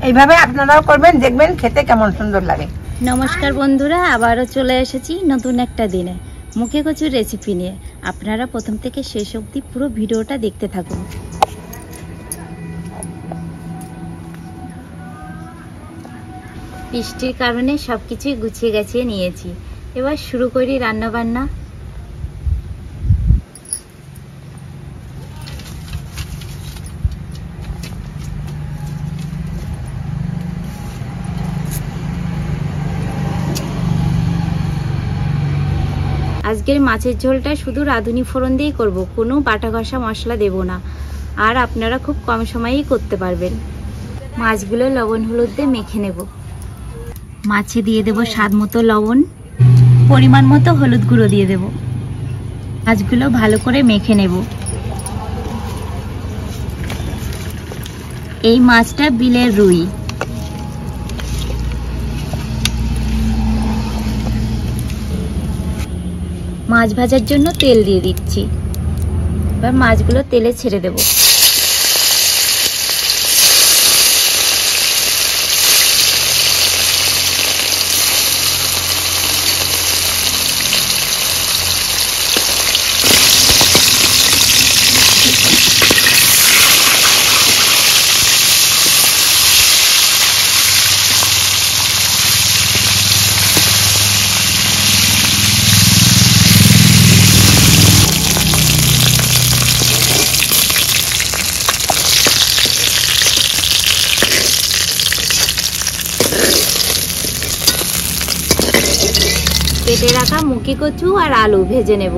এইভাবে আপনারাও করবেন, দেখবেন খেতে কেমন সুন্দর লাগে। নমস্কার বন্ধুরা, আবারও চলে এসেছি নতুন একটা দিনে মুখে কচুর রেসিপি নিয়ে। আপনারা প্রথম থেকে শেষ অবধি পুরো ভিডিওটা দেখতে থাকুন। বৃষ্টির কারণে সবকিছুই গুছিয়ে গাছিয়ে নিয়েছি। এবার শুরু করি রান্না বান্না। আজকের মাছের ঝোলটা শুধু রাঁধুনি ফোড়ন দিয়েই করব, কোনো বাটা ঘষা মশলা দেব না। আর আপনারা খুব কম সময়েই করতে পারবেন। মাছগুলো লবণ হলুদ দিয়ে মেখে নেব। মাছে দিয়ে দেব স্বাদ মতো লবণ, পরিমাণ মতো হলুদ গুঁড়ো দিয়ে দেব। মাছগুলো ভালো করে মেখে নেব। এই মাছটা বিলের রুই। মাছ ভাজার জন্য তেল দিয়ে দিচ্ছি। এবার মাছগুলো তেলে ছেড়ে দেব। কেটে রাখা মুখি কচু আর আলু ভেজে নেব।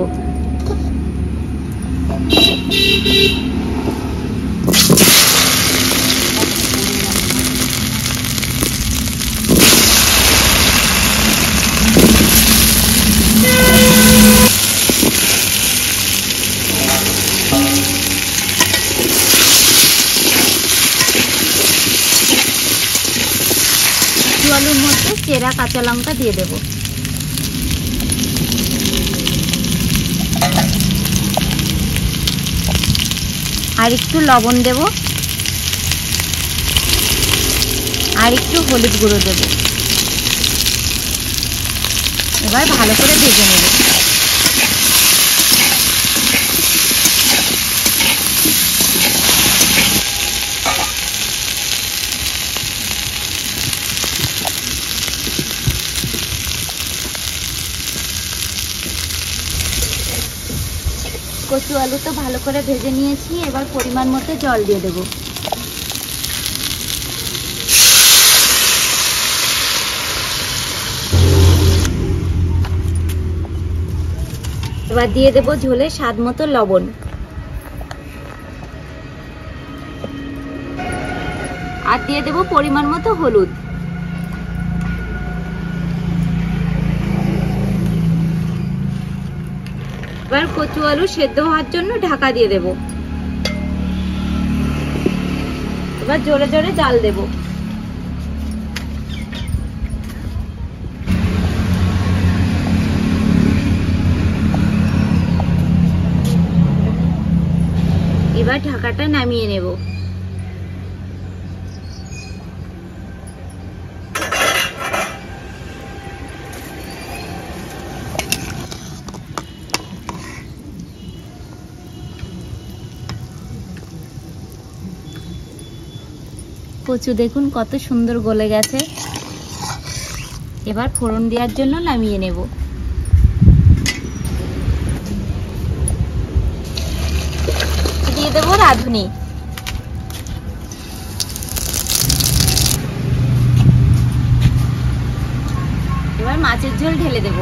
আলুর মধ্যে চেরা কাঁচা লঙ্কা দিয়ে দেব। আর একটু লবণ দেব, আর একটু হলুদ গুঁড়ো দেব। এবার ভালো করে ভেজে নেব। কচু আলু তো ভালো করে ভেজে নিয়েছি। এবার পরিমাণ মতো জল দিয়ে দেব। এবার দিয়ে দেব ঝোলে স্বাদ মতো লবণ। আর দিয়ে দেব পরিমাণ মতো হলুদ। এবার কচু আলু সেদ্ধ হওয়ার জন্য ঢাকা দিয়ে দেব। এবার জোরে জোরে জাল দেব। এবার ঢাকাটা নামিয়ে নেব। কচু দেখুন কত সুন্দর গলে গেছে। এবার ফোড়ন দেওয়ার জন্য নামিয়ে নেব। দিয়ে দেব রাঁধুনি। এবার মাছের ঝোল ঢেলে দেব।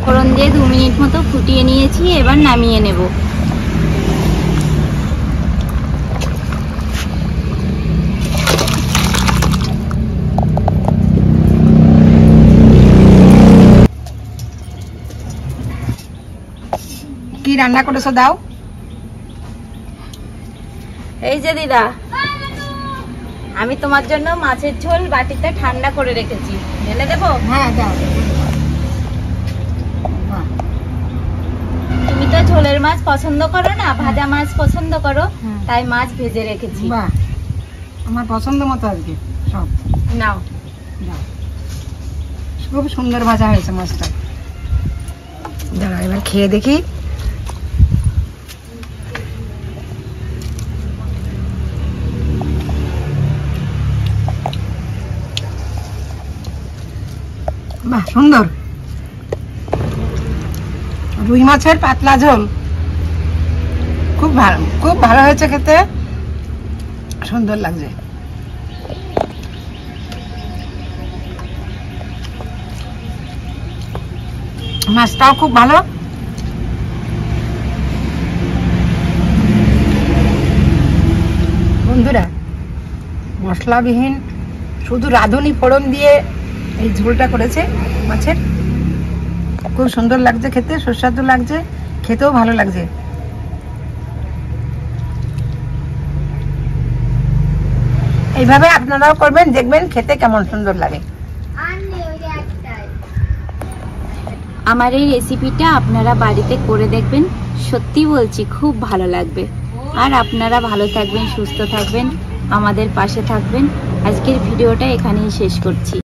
ফোড়ন দিয়ে 2 মিনিট মতো ফুটিয়ে নিয়েছি। এবার নামিয়ে নেব। কি রান্না করেছো দাও? এই যে দিদা আমি তোমার জন্য মাছের ঝোল বাটিতে ঠান্ডা করে রেখেছি, ঢেলে দেবো? হ্যাঁ দাও। তুমি তো ঝোলের মাছ পছন্দ করো না, ভাজা মাছ পছন্দ করো, হুম। তাই মাছ ভেজে রেখেছি। বাহ, আমার পছন্দ মতো আজকে সব নাও। দাও। খুব সুন্দর ভাজা হয়েছে মাছটা। দাঁড়া, এবার খেয়ে দেখি। বাহ, সুন্দর। রুই মাছের পাতলা ঝোল খুব ভালো হয়েছে খেতে, সুন্দর লাগছে। মাছটাও খুব ভালো। বন্ধুরা, মশলাবিহীন শুধু রাঁধুনি ফোড়ন দিয়ে এই ঝোলটা করেছে মাছের, খুব সুন্দর লাগছে খেতে, সুস্বাদু লাগছে, খেতেও ভালো লাগছে। এইভাবে আপনারাও করবেন, দেখবেন খেতে কেমন সুন্দর লাগে। আমার এই রেসিপিটা আপনারা বাড়িতে করে দেখবেন, সত্যি বলছি খুব ভালো লাগবে। আর আপনারা ভালো থাকবেন, সুস্থ থাকবেন, আমাদের পাশে থাকবেন। আজকের ভিডিওটা এখানেই শেষ করছি।